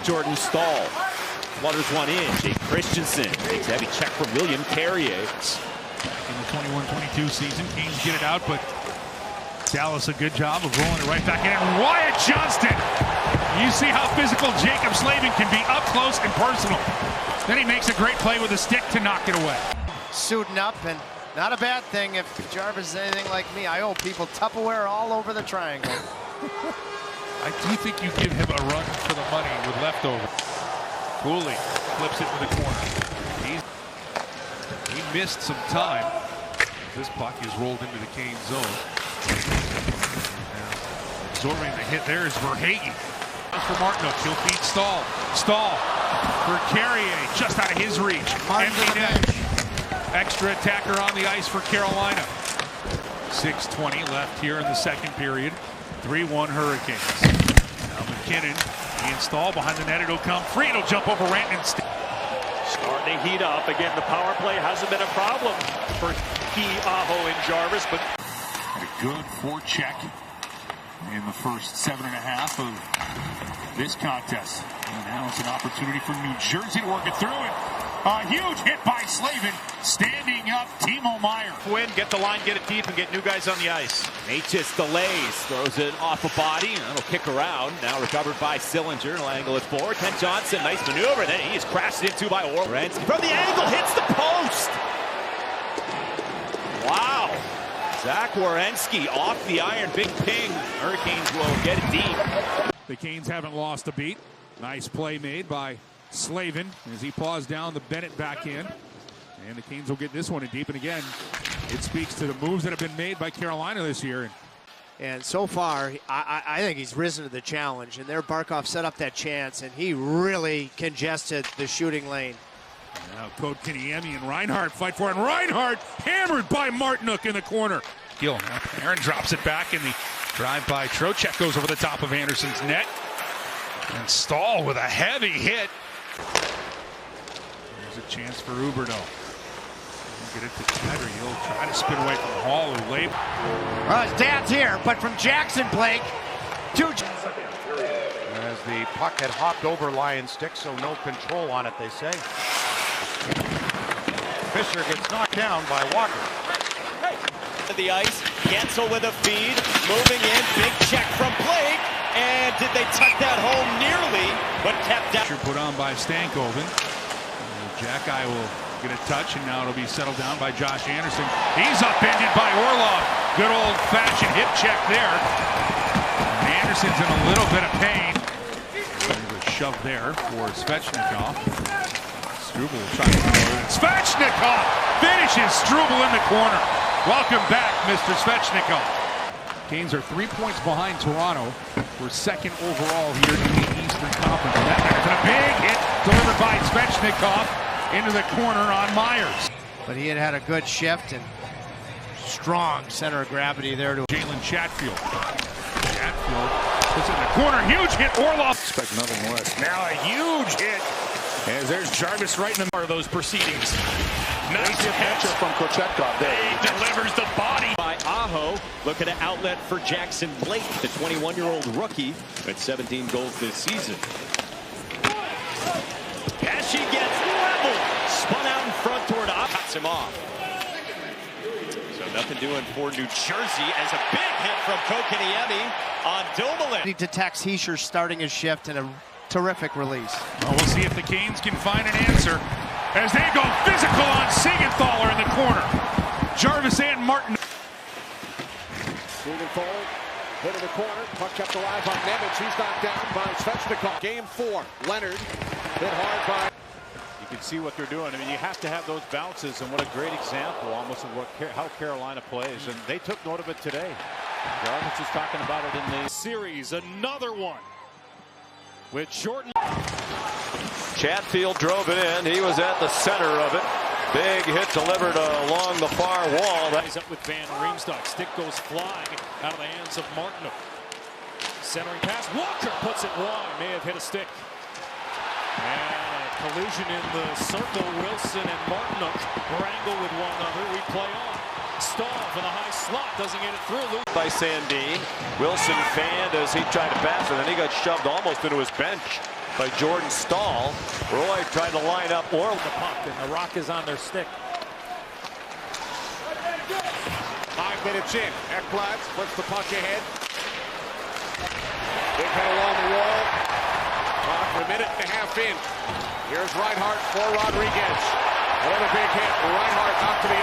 Jordan Stahl. Flutters one in. Jake Christensen takes a heavy check from William Carrier. In the 21-22 season, Canes get it out, but Dallas a good job of rolling it right back in. And Wyatt Johnston! You see how physical Jacob Slavin can be up close and personal. Then he makes a great play with a stick to knock it away. Suiting up, and not a bad thing if Jarvis is anything like me. I owe people Tupperware all over the triangle. I do think you give him a run for the money with leftover. Cooley flips it to the corner. He missed some time. This puck is rolled into the Canes zone. Absorbing the hit there is Verhaeghe. For Martinook, he'll feed Stahl. Stahl for Carrier, just out of his reach. Empty net. Extra attacker on the ice for Carolina. 6:20 left here in the second period. 3-1 Hurricanes. Now McKinnon, he installed behind the net. It'll come free. It'll jump over Rantanen. Starting to heat up. Again, the power play hasn't been a problem for Aho and Jarvis, but a good forecheck in the first 7.5 of this contest. And now it's an opportunity for New Jersey to work it through it. A huge hit by Slavin. Standing up, Timo Meier. win, get the line, get it deep, and get new guys on the ice. Matus delays, throws it off a body, and it'll kick around. Now recovered by Sillinger. He'll angle it forward. Ken Johnson, nice maneuver. Then he's crashed into by Werenski. From the angle, hits the post. Wow. Zach Werenski off the iron. Big ping. Hurricanes will get it deep. The Canes haven't lost a beat. Nice play made by Slavin as he paws down the Bennett back in. And the Canes will get this one in deep. And again, it speaks to the moves that have been made by Carolina this year. And so far, I think he's risen to the challenge. And there Barkov set up that chance, and he really congested the shooting lane. Now Kotkaniemi and Reinhart fight for it. And Reinhart hammered by Martinook in the corner. Gill now. Aaron drops it back, and the drive by Trocheck goes over the top of Anderson's net. And Stahl with a heavy hit. There's a chance for Huberdeau. Get it to Tedder. He'll try to spin away from Hall, who laid. Well, his dad's here, but from Jackson Blake to... As the puck had hopped over Lion's stick, so no control on it, they say. Fisher gets knocked down by Walker. To the ice, Gensel with a feed, moving in, big check from Blake, and did they tuck that home nearly, but kept down. Put on by Stankoven. Jack-Eye will get a touch, and now it'll be settled down by Josh Anderson. He's upended by Orlov. Good old-fashioned hip check there. And Anderson's in a little bit of pain. There's a shove there for Svechnikov. Struble will try to go. Svechnikov finishes Struble in the corner. Welcome back, Mr. Svechnikov. Canes are 3 points behind Toronto. We're second overall here in the Eastern Conference. And that's a big hit delivered by Svechnikov into the corner on Myers. But he had a good shift and strong center of gravity there to Jalen Chatfield. Chatfield puts it in the corner. Huge hit. Orlov. Expect nothing less. Now a huge hit. As there's Jarvis right in the heart of those proceedings. Nice catch from Kochetkov there. He delivers the body. By Aho, looking at outlet for Jackson Blake, the 21-year-old rookie with 17 goals this season. As she gets leveled, spun out in front toward Aho, cuts him off. So nothing doing for New Jersey as a big hit from Kotkaniemi on Dumoulin. He detects Heischer starting his shift and a terrific release. Well, we'll see if the Canes can find an answer as they go physical on Siegenthaler in the corner. Jarvis and Martin. Moving forward, hit in the corner, puck kept alive by Nemec. He's knocked down by Svechnikov. Game 4, Leonard hit hard by... You can see what they're doing. I mean, you have to have those bounces, and what a great example almost of how Carolina plays. And they took note of it today. Jarvis is talking about it in the series. Another one with Jordan. Chatfield drove it in. He was at the center of it. Big hit delivered along the far wall. He's up with Van Riemsdyk. Stick goes flying out of the hands of Martinook. Centering pass. Walker puts it wrong. May have hit a stick. And a collision in the circle. Wilson and Martinook wrangle with one another. We play on. Stahl for the high slot. Doesn't get it through. By Sandin. Wilson fanned as he tried to pass it, and he got shoved almost into his bench. by Jordan Stahl. Roy tried to line up Orlov. The puck, and the Rock is on their stick. 5 minutes in. Ekblad puts the puck ahead. Big hit along the wall. A minute and a half in. Here's Reinhart for Rodriguez. Another big hit. Reinhart out to the